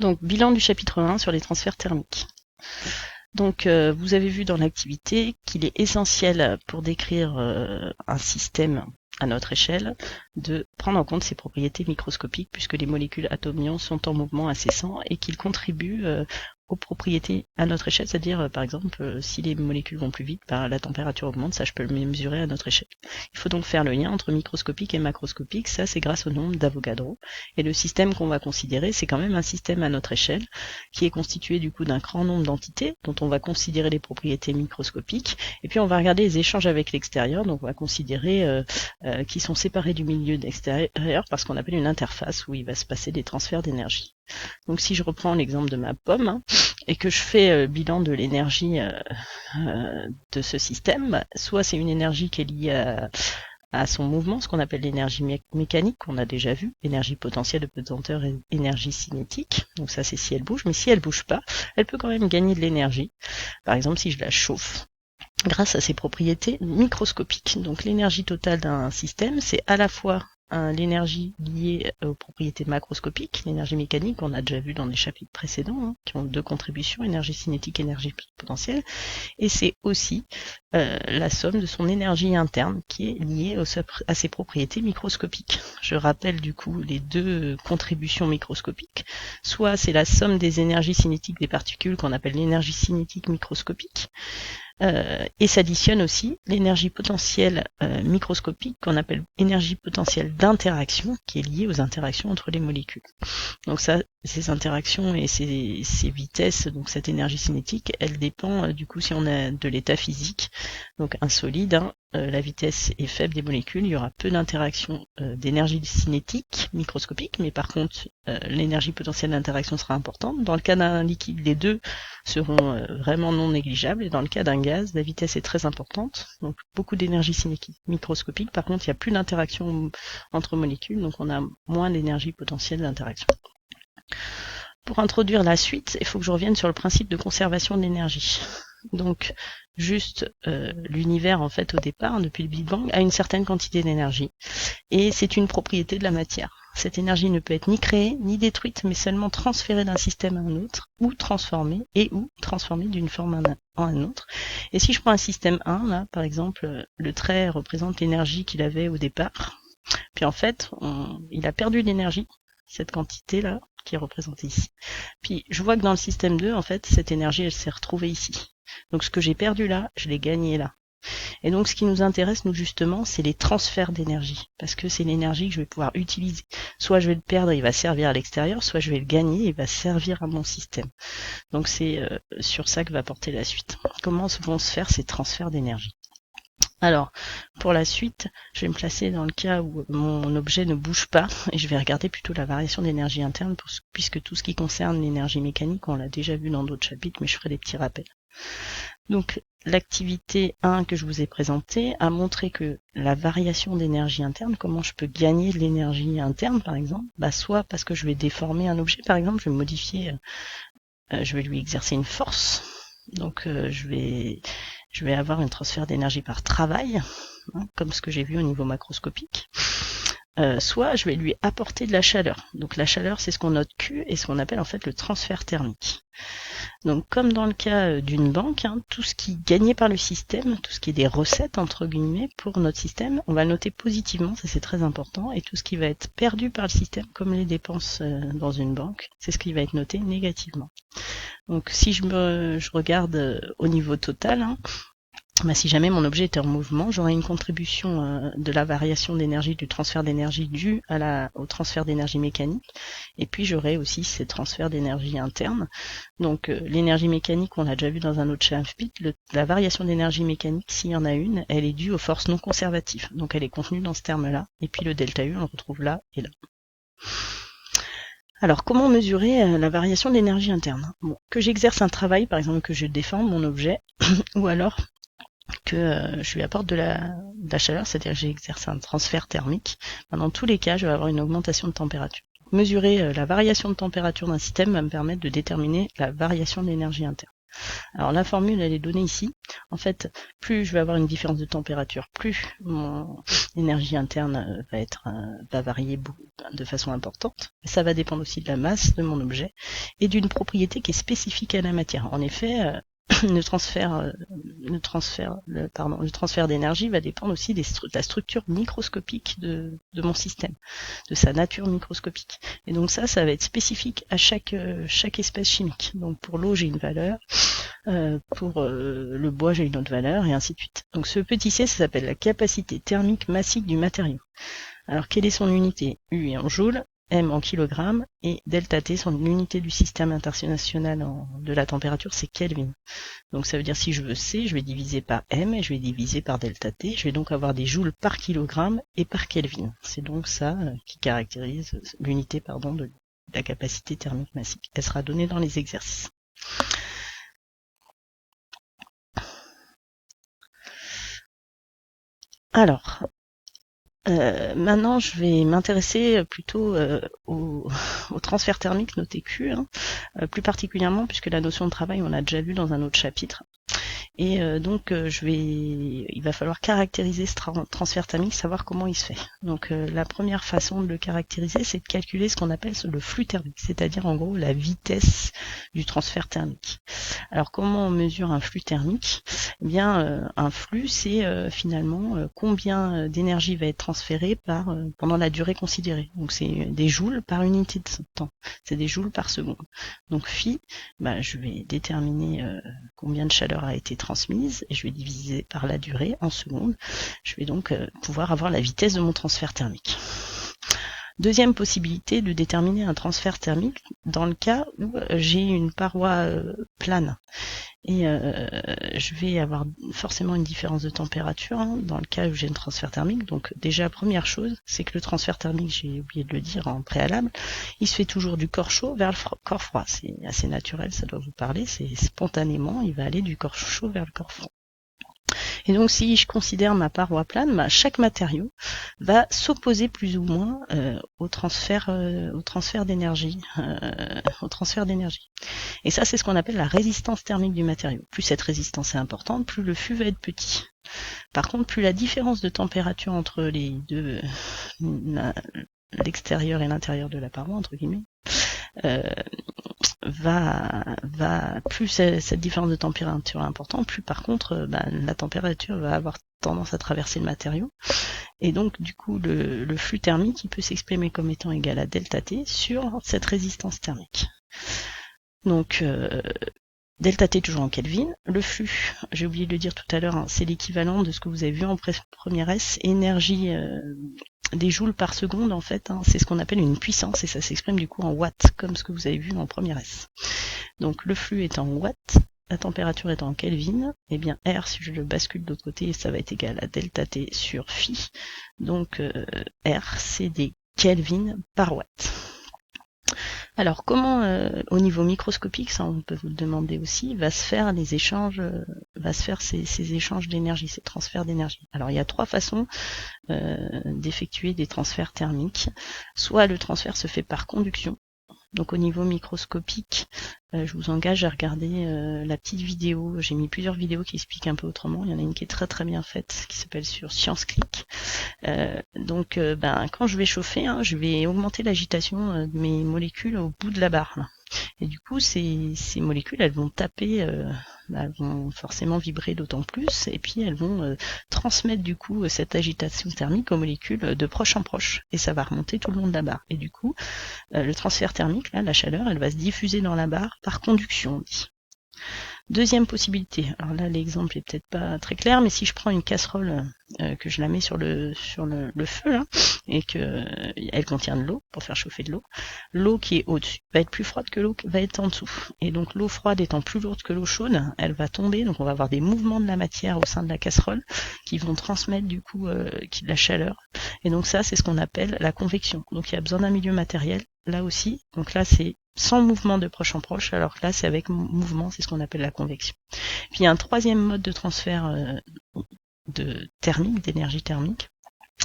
Donc, bilan du chapitre 1 sur les transferts thermiques. Donc, vous avez vu dans l'activité qu'il est essentiel pour décrire un système à notre échelle de prendre en compte ses propriétés microscopiques puisque les molécules atomes-ions sont en mouvement incessant et qu'ils contribuent aux propriétés à notre échelle, c'est-à-dire par exemple si les molécules vont plus vite, la température augmente, ça je peux le mesurer à notre échelle. Il faut donc faire le lien entre microscopique et macroscopique, ça c'est grâce au nombre d'Avogadro. Et le système qu'on va considérer, c'est quand même un système à notre échelle qui est constitué du coup d'un grand nombre d'entités dont on va considérer les propriétés microscopiques et puis on va regarder les échanges avec l'extérieur, donc on va considérer qui sont séparés du milieu extérieur par ce qu'on appelle une interface où il va se passer des transferts d'énergie. Donc si je reprends l'exemple de ma pomme et que je fais bilan de l'énergie de ce système, soit c'est une énergie qui est liée à son mouvement, ce qu'on appelle l'énergie mécanique, qu'on a déjà vu, énergie potentielle de pesanteur et énergie cinétique, donc ça c'est si elle bouge, mais si elle bouge pas, elle peut quand même gagner de l'énergie. Par exemple si je la chauffe, grâce à ses propriétés microscopiques. Donc l'énergie totale d'un système, c'est à la fois l'énergie liée aux propriétés macroscopiques, l'énergie mécanique, qu'on a déjà vu dans les chapitres précédents, qui ont deux contributions, énergie cinétique et énergie potentielle, et c'est aussi la somme de son énergie interne qui est liée à ses propriétés microscopiques. Je rappelle du coup les deux contributions microscopiques, soit c'est la somme des énergies cinétiques des particules qu'on appelle l'énergie cinétique microscopique, et s'additionne aussi l'énergie potentielle microscopique qu'on appelle énergie potentielle d'interaction qui est liée aux interactions entre les molécules. Donc ça, ces interactions et ces vitesses, donc cette énergie cinétique, elle dépend du coup si on a de l'état physique, donc un solide, la vitesse est faible des molécules, il y aura peu d'interactions d'énergie cinétique microscopique, mais par contre l'énergie potentielle d'interaction sera importante. Dans le cas d'un liquide, les deux seront vraiment non négligeables, et dans le cas d'un gaz, la vitesse est très importante, donc beaucoup d'énergie cinétique microscopique, par contre il n'y a plus d'interaction entre molécules, donc on a moins d'énergie potentielle d'interaction. Pour introduire la suite, il faut que je revienne sur le principe de conservation de l'énergie. Donc, juste l'univers, en fait, au départ, depuis le Big Bang, a une certaine quantité d'énergie. Et c'est une propriété de la matière. Cette énergie ne peut être ni créée, ni détruite, mais seulement transférée d'un système à un autre, ou transformée d'une forme en un autre. Et si je prends un système 1, là, par exemple, le trait représente l'énergie qu'il avait au départ. Puis en fait, il a perdu l'énergie, cette quantité-là, qui est représentée ici. Puis je vois que dans le système 2, en fait, cette énergie, elle s'est retrouvée ici. Donc ce que j'ai perdu là, je l'ai gagné là. Et donc ce qui nous intéresse, nous justement, c'est les transferts d'énergie, parce que c'est l'énergie que je vais pouvoir utiliser. Soit je vais le perdre, il va servir à l'extérieur, soit je vais le gagner, il va servir à mon système. Donc c'est sur ça que va porter la suite. Comment vont se faire ces transferts d'énergie ? Alors, pour la suite, je vais me placer dans le cas où mon objet ne bouge pas et je vais regarder plutôt la variation d'énergie interne puisque tout ce qui concerne l'énergie mécanique, on l'a déjà vu dans d'autres chapitres, mais je ferai des petits rappels. Donc, l'activité 1 que je vous ai présentée a montré que la variation d'énergie interne, comment je peux gagner de l'énergie interne par exemple, soit parce que je vais déformer un objet, par exemple, je vais modifier, je vais lui exercer une force, donc je vais avoir un transfert d'énergie par travail, comme ce que j'ai vu au niveau macroscopique. Soit je vais lui apporter de la chaleur. Donc la chaleur, c'est ce qu'on note Q et ce qu'on appelle en fait le transfert thermique. Donc comme dans le cas d'une banque, tout ce qui est gagné par le système, tout ce qui est des recettes entre guillemets pour notre système, on va le noter positivement, ça c'est très important, et tout ce qui va être perdu par le système, comme les dépenses dans une banque, c'est ce qui va être noté négativement. Donc si je regarde au niveau total, si jamais mon objet était en mouvement, j'aurais une contribution de la variation d'énergie, du transfert d'énergie due au transfert d'énergie mécanique, et puis j'aurais aussi ces transferts d'énergie interne. Donc l'énergie mécanique, on l'a déjà vu dans un autre chapitre, la variation d'énergie mécanique, s'il y en a une, elle est due aux forces non conservatives, donc elle est contenue dans ce terme-là, et puis le delta U, on le retrouve là et là. Alors, comment mesurer la variation d'énergie interne ? Que j'exerce un travail, par exemple que je déforme mon objet, ou alors que je lui apporte de la chaleur, c'est-à-dire que j'exerce un transfert thermique. Dans tous les cas, je vais avoir une augmentation de température. Mesurer la variation de température d'un système va me permettre de déterminer la variation de l'énergie interne. Alors la formule, elle est donnée ici. En fait, plus je vais avoir une différence de température, plus mon énergie interne va varier de façon importante. Ça va dépendre aussi de la masse de mon objet et d'une propriété qui est spécifique à la matière. En effet, le transfert d'énergie va dépendre aussi de la structure microscopique de mon système, de sa nature microscopique. Et donc ça va être spécifique à chaque espèce chimique. Donc pour l'eau, j'ai une valeur, pour le bois, j'ai une autre valeur, et ainsi de suite. Donc ce petit c, ça s'appelle la capacité thermique massique du matériau. Alors quelle est son unité? U est en joules, M en kilogrammes, et delta T, son unité du système international de la température, c'est Kelvin. Donc ça veut dire si je veux C, je vais diviser par M et je vais diviser par delta T. Je vais donc avoir des joules par kilogramme et par Kelvin. C'est donc ça qui caractérise l'unité de la capacité thermique massique. Elle sera donnée dans les exercices. Alors, maintenant, je vais m'intéresser plutôt au transfert thermique noté Q, plus particulièrement puisque la notion de travail, on l'a déjà vu dans un autre chapitre. Et donc il va falloir caractériser ce transfert thermique, savoir comment il se fait. Donc la première façon de le caractériser, c'est de calculer ce qu'on appelle le flux thermique, c'est-à-dire en gros la vitesse du transfert thermique. Alors comment on mesure un flux thermique? Eh bien un flux, c'est finalement combien d'énergie va être transférée pendant la durée considérée. Donc c'est des joules par unité de temps, c'est des joules par seconde. Donc phi, je vais déterminer combien de chaleur a été transmise et je vais diviser par la durée en secondes. Je vais donc pouvoir avoir la vitesse de mon transfert thermique. Deuxième possibilité de déterminer un transfert thermique dans le cas où j'ai une paroi plane. Et je vais avoir forcément une différence de température dans le cas où j'ai un transfert thermique. Donc déjà, première chose, c'est que le transfert thermique, j'ai oublié de le dire en préalable, il se fait toujours du corps chaud vers le corps froid. C'est assez naturel, ça doit vous parler, c'est spontanément, il va aller du corps chaud vers le corps froid. Et donc si je considère ma paroi plane, chaque matériau va s'opposer plus ou moins au transfert d'énergie. Et ça, c'est ce qu'on appelle la résistance thermique du matériau. Plus cette résistance est importante, plus le flux va être petit. Par contre, plus la différence de température entre les deux, l'extérieur et l'intérieur de la paroi, entre guillemets, plus cette différence de température est importante, plus par contre la température va avoir tendance à traverser le matériau, et donc du coup le flux thermique il peut s'exprimer comme étant égal à delta T sur cette résistance thermique. Donc delta T toujours en Kelvin. Le flux, j'ai oublié de le dire tout à l'heure, c'est l'équivalent de ce que vous avez vu en première S, énergie des joules par seconde en fait, c'est ce qu'on appelle une puissance et ça s'exprime du coup en watts, comme ce que vous avez vu en première S. Donc le flux est en watts, la température est en Kelvin, et bien R, si je le bascule de l'autre côté, ça va être égal à delta T sur phi, donc R c'est des Kelvin par watt. Alors comment au niveau microscopique, ça on peut vous le demander aussi, va se faire ces échanges d'énergie, ces transferts d'énergie. Alors il y a trois façons d'effectuer des transferts thermiques. Soit le transfert se fait par conduction. Donc au niveau microscopique, je vous engage à regarder la petite vidéo. J'ai mis plusieurs vidéos qui expliquent un peu autrement. Il y en a une qui est très très bien faite, qui s'appelle sur ScienceClick. Donc quand je vais chauffer, je vais augmenter l'agitation de mes molécules au bout de la barre. Là. Et du coup, ces molécules, elles vont taper, elles vont forcément vibrer d'autant plus, et puis elles vont transmettre du coup cette agitation thermique aux molécules de proche en proche, et ça va remonter tout le long de la barre. Et du coup, le transfert thermique, là, la chaleur, elle va se diffuser dans la barre par conduction, on dit. Deuxième possibilité, alors là l'exemple est peut-être pas très clair, mais si je prends une casserole que je la mets sur le feu là, et que elle contient de l'eau pour faire chauffer de l'eau qui est au-dessus va être plus froide que l'eau qui va être en dessous. Et donc l'eau froide étant plus lourde que l'eau chaude, elle va tomber, donc on va avoir des mouvements de la matière au sein de la casserole qui vont transmettre du coup de la chaleur. Et donc ça c'est ce qu'on appelle la convection. Donc il y a besoin d'un milieu matériel là aussi. Donc là c'est sans mouvement de proche en proche, alors que là c'est avec mouvement, c'est ce qu'on appelle la convection. Puis il y a un troisième mode de transfert d'énergie thermique,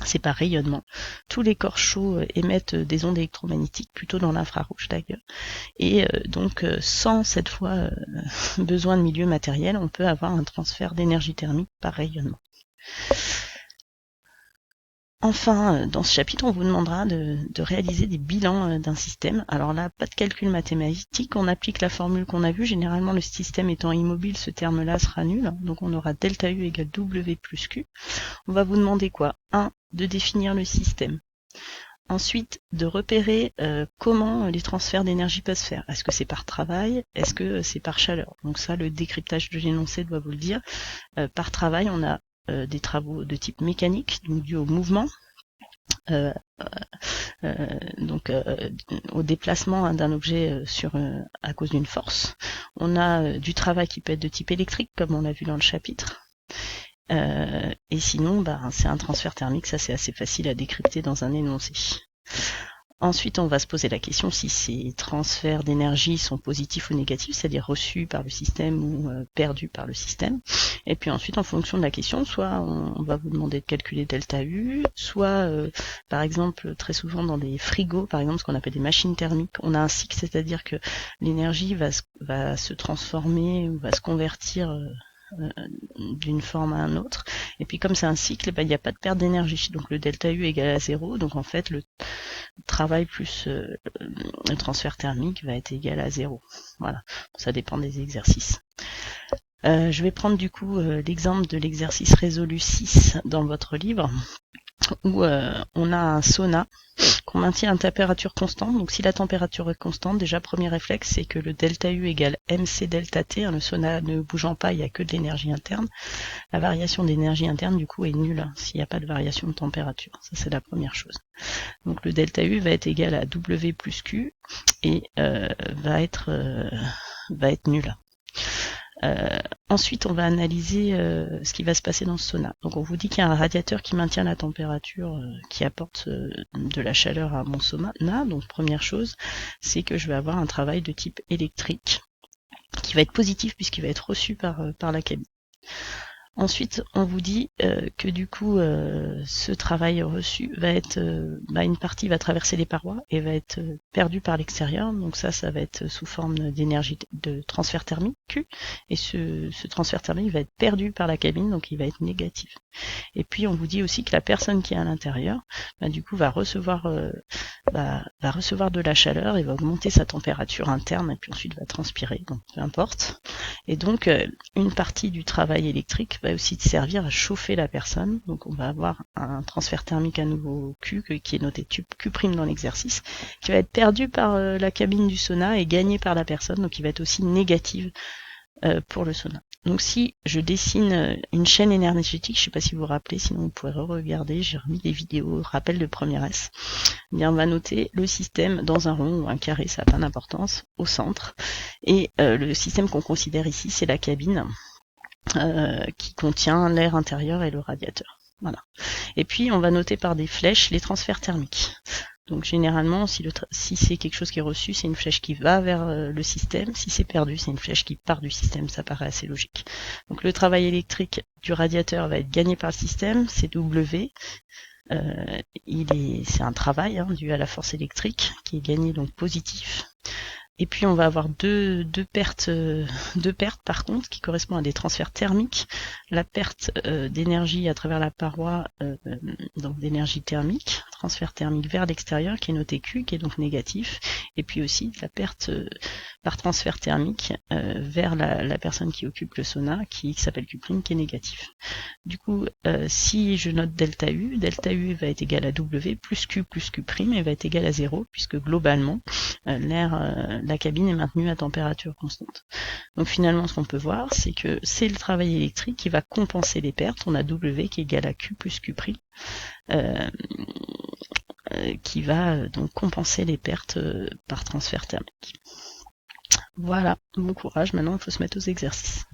c'est par rayonnement. Tous les corps chauds émettent des ondes électromagnétiques, plutôt dans l'infrarouge d'ailleurs. Et donc sans cette fois besoin de milieu matériel, on peut avoir un transfert d'énergie thermique par rayonnement. Enfin, dans ce chapitre, on vous demandera de réaliser des bilans d'un système. Alors là, pas de calcul mathématique, on applique la formule qu'on a vue. Généralement, le système étant immobile, ce terme-là sera nul. Donc on aura delta U égale W plus Q. On va vous demander quoi? 1. De définir le système. Ensuite, de repérer comment les transferts d'énergie peuvent se faire. Est-ce que c'est par travail? Est-ce que c'est par chaleur? Donc ça, le décryptage de l'énoncé doit vous le dire. Par travail, on a des travaux de type mécanique, donc dû au mouvement, au déplacement d'un objet à cause d'une force. On a du travail qui peut être de type électrique, comme on l'a vu dans le chapitre. Et sinon, c'est un transfert thermique, ça c'est assez facile à décrypter dans un énoncé. Ensuite, on va se poser la question si ces transferts d'énergie sont positifs ou négatifs, c'est-à-dire reçus par le système ou perdus par le système. Et puis ensuite, en fonction de la question, soit on va vous demander de calculer delta U, soit, par exemple, très souvent dans des frigos, par exemple, ce qu'on appelle des machines thermiques, on a un cycle, c'est-à-dire que l'énergie va se transformer ou va se convertir d'une forme à un autre, et puis comme c'est un cycle, il n'y a pas de perte d'énergie, donc le delta U égale à 0, donc en fait le travail plus le transfert thermique va être égal à 0. Voilà, ça dépend des exercices. Je vais prendre du coup l'exemple de l'exercice résolu 6 dans votre livre, où on a un sauna qu'on maintient à une température constante. Donc si la température est constante, déjà premier réflexe, c'est que le delta U égale MC delta T. Le sauna ne bougeant pas, il n'y a que de l'énergie interne. La variation d'énergie interne, du coup, est nulle s'il n'y a pas de variation de température. Ça, c'est la première chose. Donc le delta U va être égal à W plus Q et va être nul. Ensuite, on va analyser ce qui va se passer dans ce sauna. Donc on vous dit qu'il y a un radiateur qui maintient la température, qui apporte de la chaleur à mon sauna. Donc première chose, c'est que je vais avoir un travail de type électrique qui va être positif puisqu'il va être reçu par la cabine. Ensuite, on vous dit que du coup, ce travail reçu va être, une partie va traverser les parois et va être perdue par l'extérieur. Donc ça va être sous forme d'énergie de transfert thermique Q. Et ce transfert thermique va être perdu par la cabine, donc il va être négatif. Et puis on vous dit aussi que la personne qui est à l'intérieur, du coup, va recevoir de la chaleur et va augmenter sa température interne et puis ensuite va transpirer. Donc peu importe. Et donc une partie du travail électrique va aussi servir à chauffer la personne. Donc on va avoir un transfert thermique à nouveau Q qui est noté Q' dans l'exercice, qui va être perdu par la cabine du sauna et gagné par la personne, donc il va être aussi négatif pour le sauna. Donc si je dessine une chaîne énergétique, je ne sais pas si vous vous rappelez, sinon vous pourrez re-regarder, j'ai remis des vidéos, rappel de première S. Bien, on va noter le système dans un rond ou un carré, ça n'a pas d'importance, au centre. Et le système qu'on considère ici, c'est la cabine qui contient l'air intérieur et le radiateur. Voilà. Et puis on va noter par des flèches les transferts thermiques. Donc généralement, si c'est quelque chose qui est reçu, c'est une flèche qui va vers le système. Si c'est perdu, c'est une flèche qui part du système. Ça paraît assez logique. Donc le travail électrique du radiateur va être gagné par le système, c'est W. C'est un travail dû à la force électrique qui est gagné, donc positif. Et puis on va avoir deux pertes par contre qui correspondent à des transferts thermiques. La perte d'énergie à travers la paroi, donc d'énergie thermique, transfert thermique vers l'extérieur qui est noté Q, qui est donc négatif. Et puis aussi la perte par transfert thermique vers la personne qui occupe le sauna, qui s'appelle Q', qui est négatif. Du coup, si je note delta U va être égal à W plus Q' et va être égal à 0, puisque globalement, la cabine est maintenue à température constante. Donc finalement, ce qu'on peut voir, c'est que c'est le travail électrique qui va compenser les pertes. On a W qui est égal à Q plus Q', qui va donc compenser les pertes par transfert thermique. Voilà, bon courage, maintenant il faut se mettre aux exercices.